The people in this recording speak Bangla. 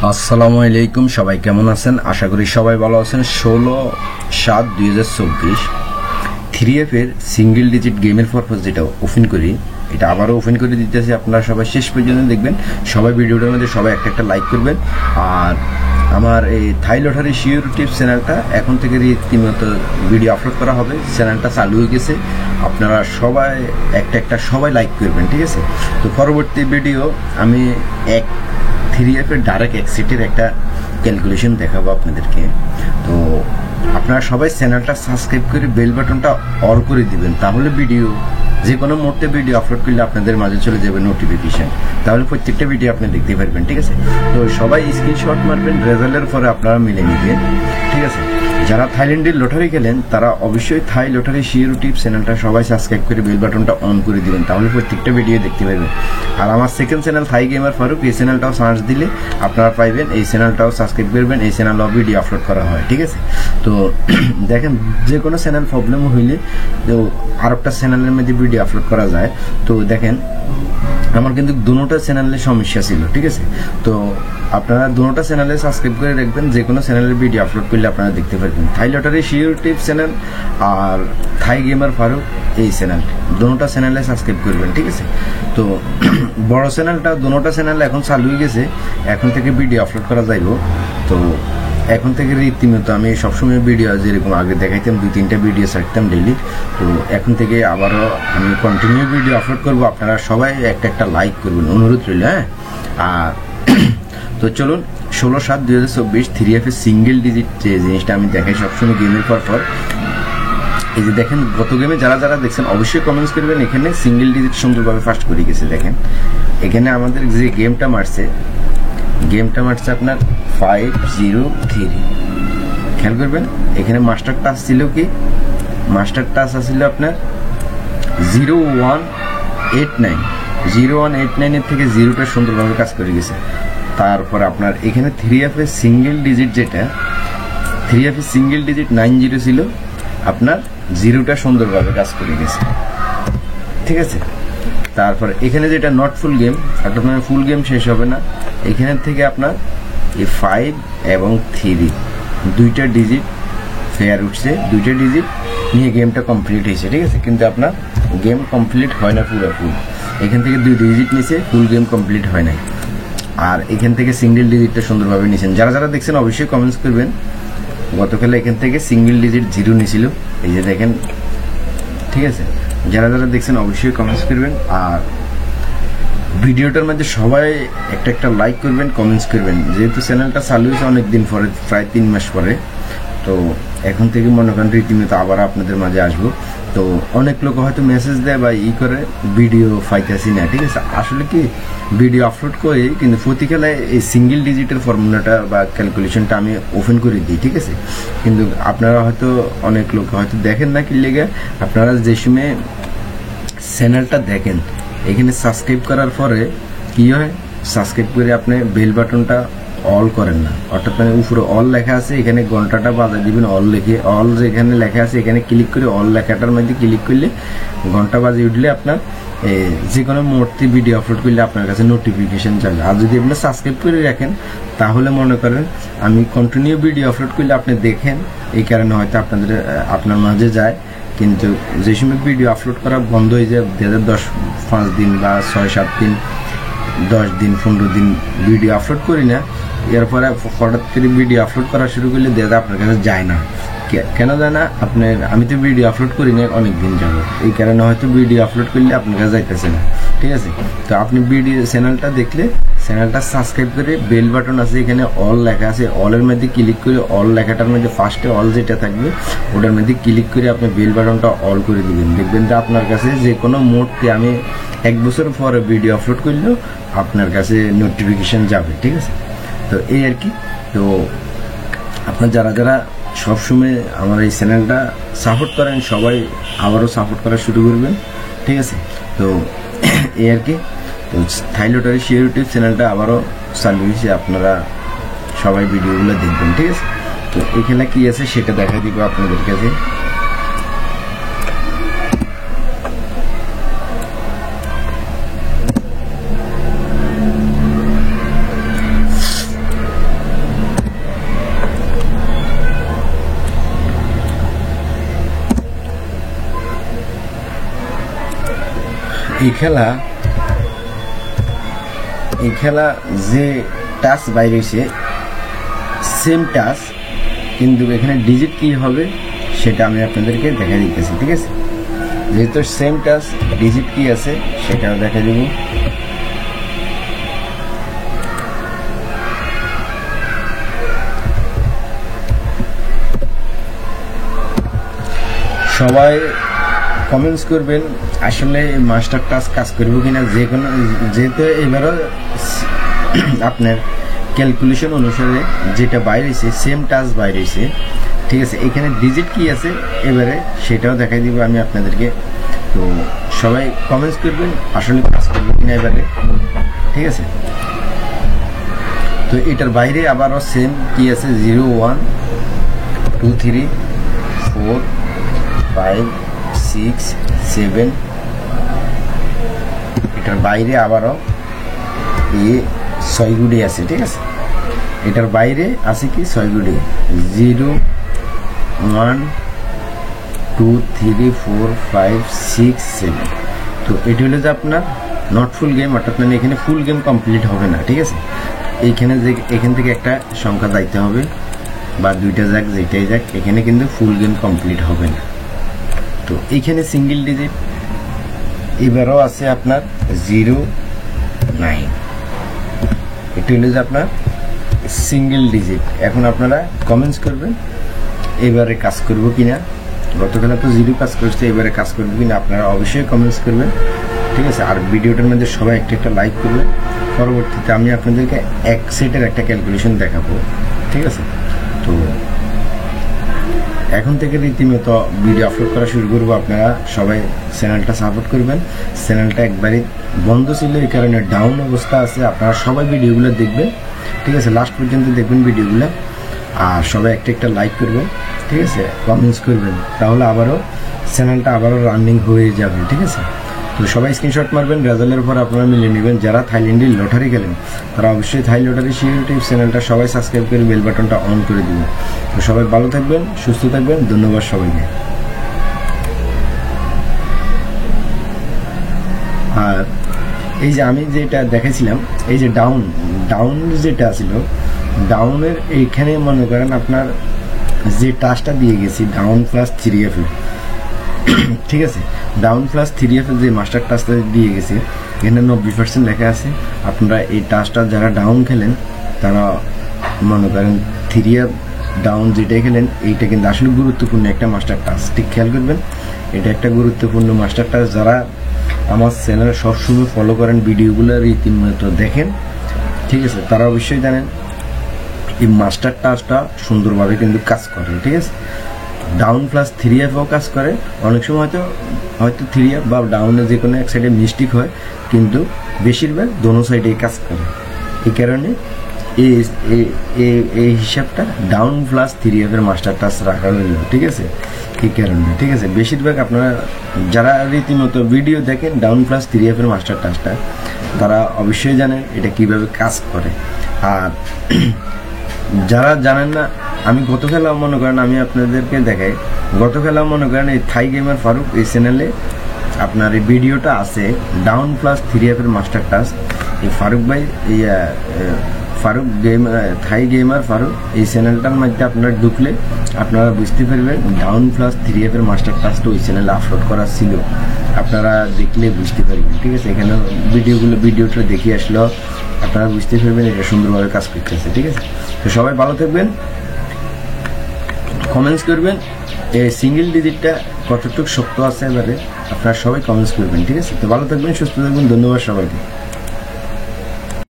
আসসালামু আলাইকুম, সবাই কেমন আছেন? আশা করি সবাই ভালো আছেন। 16/7/2024 3F এর সিঙ্গেল ডিজিট গেমের পারপাস যেটা ওপেন করি, এটা আবারও ওপেন করে দিতেছি। আপনারা সবাই শেষ পর্যন্ত দেখবেন। সবাই ভিডিওটার মধ্যে সবাই একটা লাইক করবেন। আর আমার এই থাই লটারি শিওর টিপস চ্যানেলটা এখন থেকে রীতিমতো ভিডিও আপলোড করা হবে। চ্যানেলটা চালু হয়ে গেছে। আপনারা সবাই একটা সবাই লাইক করবেন, ঠিক আছে? তো পরবর্তী ভিডিও আমি 3F এর ডাইরেক্ট এক্সিটের একটা ক্যালকুলেশন দেখাবো আপনাদেরকে। তো আপনারা সবাই চ্যানেলটা সাবস্ক্রাইব করে বেল বাটনটা অল করে দিবেন, তাহলে ভিডিও যে কোনো মুহূর্তে ভিডিও আপলোড করলে আপনাদের মাঝে চলে যাবে নোটিফিকেশন, তাহলে প্রত্যেকটা ভিডিও আপনি দেখতে পারবেন, ঠিক আছে? তো সবাই স্ক্রিনশট মারবেন, রেজাল্টের পরে আপনারা মিলে নিবেন, ঠিক আছে? যারা থাইল্যান্ডের লটারি খেলেন তারা অবশ্যই থাই লটারি শিওর টিপস চ্যানেলটা সবাই সাবস্ক্রাইব করে বেল বাটনটা অন করে দিবেন, তাহলে প্রত্যেকটা ভিডিও দেখতে পারবেন। আর আমার সেকেন্ড চ্যানেল থাই গেমার ফারুক, এই চ্যানেলটাও সার্চ দিলে আপনারা পাইবেন। এই চ্যানেলটাও সাবস্ক্রাইব করবেন, এই চ্যানেলেও ভিডিও আপলোড করা হয়, ঠিক আছে? তো দেখেন, যে কোনো চ্যানেল প্রবলেম হইলে তো আর একটা চ্যানেলের মধ্যে ভিডিও আপলোড করা যায়। তো দেখেন, আমার কিন্তু দুটোটা চ্যানেলে সমস্যা ছিল, ঠিক আছে? তো আপনারা দুটোটা চ্যানেলে সাবস্ক্রাইব করে রাখবেন, যে কোনো চ্যানেলের ভিডিও আপলোড করলে আপনারা দেখতে পারবেন। Thai lottery sure tips channel আর থাই গেমার ফারুক, এই চ্যানেল দুটোটা চ্যানেলে সাবস্ক্রাইব করবেন, ঠিক আছে? তো বড় চ্যানেলটা দুটোটা চ্যানেল এখন চালু হয়ে গেছে, এখন থেকে ভিডিও আপলোড করা যাইব। তো এখন থেকে রীতিমতো আমি সবসময় ভিডিও যেরকম আগে দেখাইতাম 2-3টা ভিডিও ছাড়তাম ডেইলি, তো এখন থেকে আবারও আমি কন্টিনিউ ভিডিও আপলোড করব। আপনারা সবাই একটা লাইক করবেন, অনুরোধ রইল, হ্যাঁ? আর তো চলুন, 16/7/2024 3F এর সিঙ্গেল ডিজিট যে জিনিসটা আমি দেখাই সবসময় গেমের পর এই যে দেখেন, গত গেমে যারা দেখছেন অবশ্যই কমেন্টস করবেন। এখানে সিঙ্গেল ডিজিট সুন্দরভাবে ফার্স্ট করে গেছে। দেখেন এখানে আমাদের যে গেমটা মারছে আপনার 503। খেয়াল করবেন, এখানে মাস্টার টাচ ছিল কি? মাস্টার টাচ আসছিল আপনার 0189 এর থেকে জিরোটা সুন্দরভাবে কাজ করে গেছে। তারপর আপনার এখানে 3F এর সিঙ্গেল ডিজিট 90 ছিল, আপনার জিরোটা সুন্দরভাবে কাজ করে গেছে, ঠিক আছে? তারপর এখানে যেটা নট ফুল গেম, আপনার ফুল গেম শেষ হবে না, এখানে থেকে আপনার এই 5 এবং 3 দুইটা ডিজিট ফেয়ার উঠছে, দুইটা ডিজিট নিয়ে গেমটা কমপ্লিট হয়েছে, ঠিক আছে? কিন্তু আপনার গেম কমপ্লিট হয় না ফুল। এখান থেকে 2 ডিজিট নিচে, ফুল গেম কমপ্লিট হয় নাই। আর এখান থেকে সিঙ্গেল ডিজিটটা সুন্দরভাবে নিয়েছেন। যারা দেখছেন অবশ্যই কমেন্টস করবেন। গতকালে এখান থেকে সিঙ্গেল ডিজিট 0 নিয়েছিল, এই যে দেখেন, ঠিক আছে? যারা দেখছেন অবশ্যই কমেন্টস করবেন। আর ভিডিওটার মধ্যে সবাই একটা লাইক করবেন, কমেন্টস করবেন। যেহেতু চ্যানেলটা চালু হয়েছে অনেকদিন পরে, প্রায় 3 মাস পরে, তো এখন থেকে মনে করেন রীতিমতো আবার আপনাদের মাঝে আসবো। তো অনেক লোক হয়তো মেসেজ দেয় বা করে ভিডিও পাইতেছি না, ঠিক আছে? আসলে কি, ভিডিও আপলোড করে কিন্তু প্রতি খেলায় এই সিঙ্গেল ডিজিটের ফর্মুলাটা বা ক্যালকুলেশনটা আমি ওপেন করে দিই, ঠিক আছে? কিন্তু আপনারা হয়তো অনেক লোক হয়তো দেখেন না, কি লেগে আপনারা যে সময় চ্যানেলটা দেখেন, এখানে সাবস্ক্রাইব করার পরে কি হয়, সাবস্ক্রাইব করে আপনি বেল বাটনটা অল করেন না, অর্থাৎ মানে উপরে অল লেখা আছে, এখানে ঘন্টাটা বাজায় দিবেন। অল যেখানে লেখা আছে এখানে ক্লিক করে, অল লেখাটার মধ্যে ক্লিক করলে ঘন্টা বাজে উঠলে আপনার যে কোনো মুহূর্তে ভিডিও আপলোড করলে আপনার কাছে নোটিফিকেশন যাবে। আর যদি আপনি সাবস্ক্রাইব করে রাখেন, তাহলে মনে করেন আমি কন্টিনিউ ভিডিও আপলোড করলে আপনি দেখেন, এই কারণে হয়তো আপনার মাঝে যায়। কিন্তু যে সময় ভিডিও আপলোড করা বন্ধ হয়ে যায়, 5 দিন বা 6-7 দিন, 10 দিন, 15 দিন ভিডিও আপলোড করি না, এরপরে হঠাৎ করে ভিডিও আপলোড করা শুরু করলে আপনার কাছে যায় না। কেন যায় না? আমি তো ভিডিও আপলোড করি না অনেক দিন যাবো, এই কারণে হয়তো ভিডিও আপলোড করলে আপনার কাছে যাইতেছে না, ঠিক আছে? তো আপনি ভিডিও চ্যানেলটা দেখলে চ্যানেলটা সাবস্ক্রাইব করে বেল বাটন আছে, এখানে অল লেখা আছে, অলের মধ্যে ক্লিক করে, অল লেখাটার মধ্যে ফার্স্টে অল যেটা থাকবে ওটার মধ্যে ক্লিক করে আপনি বেল বাটনটা অল করে দিবেন। দেখবেন যে আপনার কাছে যে কোনো মুহূর্তে আমি 1 বছর পরে ভিডিও আপলোড করলেও আপনার কাছে নোটিফিকেশন যাবে, ঠিক আছে? তো এই আর কি। তো আপনার যারা সবসময় আমার এই চ্যানেলটা সাপোর্ট করেন, সবাই আবারও সাপোর্ট করা শুরু করবেন, ঠিক আছে? তো এই আর কি। তো থাই লটারি শিওর টিপস চ্যানেলটা আবারও চালু হয়েছে, আপনারা সবাই ভিডিওগুলো দেখবেন, ঠিক আছে? তো এই খেলা কি আছে সেটা দেখা দিব আপনাদের কাছে। এই খেলা যে টাচ বাইরে হয়েছে সেম টাচ, কিন্তু এখানে ডিজিট কি হবে সেটা আমি আপনাদেরকে দেখা দিতেছি। ঠিক আছে, যেহেতু সেম টাচ ডিজিট কি আছে সেটাও দেখা দিব। সবাই কমেন্টস করবেন আসলে মাস্টার টাচ কাজ করবো কিনা, যে কোনো যেহেতু এবারও আপনার ক্যালকুলেশন অনুসারে যেটা বাইরেছে সেম টাচ বাইরেছে। ঠিক আছে, এখানে ডিজিট কি আছে এবারে সেটাও দেখাই দিব আমি আপনাদেরকে। তো সবাই কমেন্টস করবেন আসলে কাজ করবো কিনা এবারে। ঠিক আছে, তো এটার বাইরে আবারও সেম কি আছে 0 1 2 3 4 5 6 7, এটার বাইরে আবারও 6 গুটি আছে। ঠিক আছে, এটার বাইরে আছে কি 6 গুটি 0 1 2 3 4 5 6 7। তো এটি হলো যে আপনার নট ফুল গেম, অর্থাৎ মানে এখানে ফুল গেম কমপ্লিট হবে না। ঠিক আছে, এইখানে যে এখান থেকে একটা সংখ্যা যাইতে হবে বা দুইটা যাক যেটাই যাক, এখানে কিন্তু ফুল গেম কমপ্লিট হবে না। তো এইখানে সিঙ্গেল ডিজিট এবারও আছে আপনার 0 9, এটা হলো যে আপনার সিঙ্গেল ডিজিট। এখন আপনারা কমেন্টস করবেন এবারে কাজ করব কিনা। গতকাল তো 0 কাজ করছে, এবারে কাজ করবো কিনা আপনারা অবশ্যই কমেন্টস করবেন। ঠিক আছে, আর ভিডিওটার মধ্যে সবাই একটা লাইক করবেন। পরবর্তীতে আমি আপনাদেরকে এক সেটের একটা ক্যালকুলেশন দেখাবো। ঠিক আছে, তো এখন থেকে রীতিমতো ভিডিও আপলোড করা শুরু করবো। আপনারা সবাই চ্যানেলটা সাপোর্ট করবেন। চ্যানেলটা একবারে বন্ধ ছিল, এই কারণে ডাউন অবস্থা আছে। আপনারা সবাই ভিডিওগুলো দেখবেন। ঠিক আছে, লাস্ট পর্যন্ত দেখবেন ভিডিওগুলো, আর সবাই একটা লাইক করবেন। ঠিক আছে, কমেন্টস করবেন, তাহলে চ্যানেলটা আবারও রানিং হয়ে যাবে। ঠিক আছে, তো সবাই স্ক্রিনশট মারবেন, রেজাল্টের পর আপনারা মিলিয়ে নেবেন। যারা থাইল্যান্ডে লটারি খেলেন তারা অবশ্যই থাই লটারি ইউটিউব চ্যানেলটা সবাই সাবস্ক্রাইব করে বেল বাটনটা অন করে দিবেন। তো সবাই ভালো থাকবেন, সুস্থ থাকবেন, ধন্যবাদ সবাইকে। আর এই যে আমি যেটা দেখেছিলাম, এই যে ডাউন যেটা ছিল, ডাউনের এইখানে মনে করেন আপনার যে টাচটা দিয়ে গেছি ডাউন প্লাস 3F, ঠিক আছে, ডাউন প্লাস 3F যে মাস্টার টাচটা দিয়ে গেছে এখানে 90% লেখা আছে। আপনারা এই টাচটা যারা ডাউন খেলেন তারা মনে করেন 3F ডাউন যেটাই খেলেন, এইটা কিন্তু আসলে গুরুত্বপূর্ণ একটা মাস্টার টাচ। ঠিক খেয়াল করবেন, এটা একটা গুরুত্বপূর্ণ মাস্টার টাচ। যারা আমার চ্যানেল সবসময় ফলো করেন, ভিডিওগুলো রীতিমতো দেখেন, ঠিক আছে, তারা অবশ্যই জানেন এই মাস্টার টাচটা সুন্দরভাবে কিন্তু কাজ করে। ঠিক আছে, ডাউন প্লাস 3Fও কাজ করে। অনেক সময় হয়তো 3F বা ডাউনে যে কোনো এক সাইডে মিস্টেক হয়, কিন্তু বেশিরভাগ দোনো সাইডেই কাজ করে। এই কারণে এই হিসাবটা ডাউন প্লাস 3F এর মাস্টার টাচ রাখা হইল। ঠিক আছে, এই কারণে। ঠিক আছে, বেশিরভাগ আপনারা যারা রীতিমতো ভিডিও দেখেন ডাউন প্লাস 3F এর মাস্টার টাচটা, তারা অবশ্যই জানেন এটা কিভাবে কাজ করে। আর যারা জানেন না, আমি গত খেলা মনে করেন আমি আপনাদেরকে দেখাই, গত খেলা মনে করেন এই থাই গেমার ফারুক এই চ্যানেলে আপনার এই ভিডিওটা আছে ডাউন প্লাস 3F এর মাস্টার টাচ। এই ফারুক ভাই, এই ফারুক থাই গেমার ফারুক এই চ্যানেলটার মধ্যে আপনারা ঢুকলে আপনারা বুঝতে পারবেন ডাউন প্লাস 3F এর মাস্টার টাচটা ওই চ্যানেলে আপলোড করা ছিল। আপনারা দেখলে বুঝতে পারবেন। ঠিক আছে, এখানে ভিডিওটা দেখে আসলো আপনারা বুঝতে পারবেন এটা সুন্দরভাবে কাজ করতেছে। ঠিক আছে, তো সবাই ভালো থাকবেন, কমেন্টস করবেন এই সিঙ্গেল ডিজিটটা কতটুকু শক্ত আছে এবারে আপনারা সবাই কমেন্টস করবেন। ঠিক আছে, তো ভালো থাকবেন, সুস্থ থাকবেন, ধন্যবাদ সবাইকে।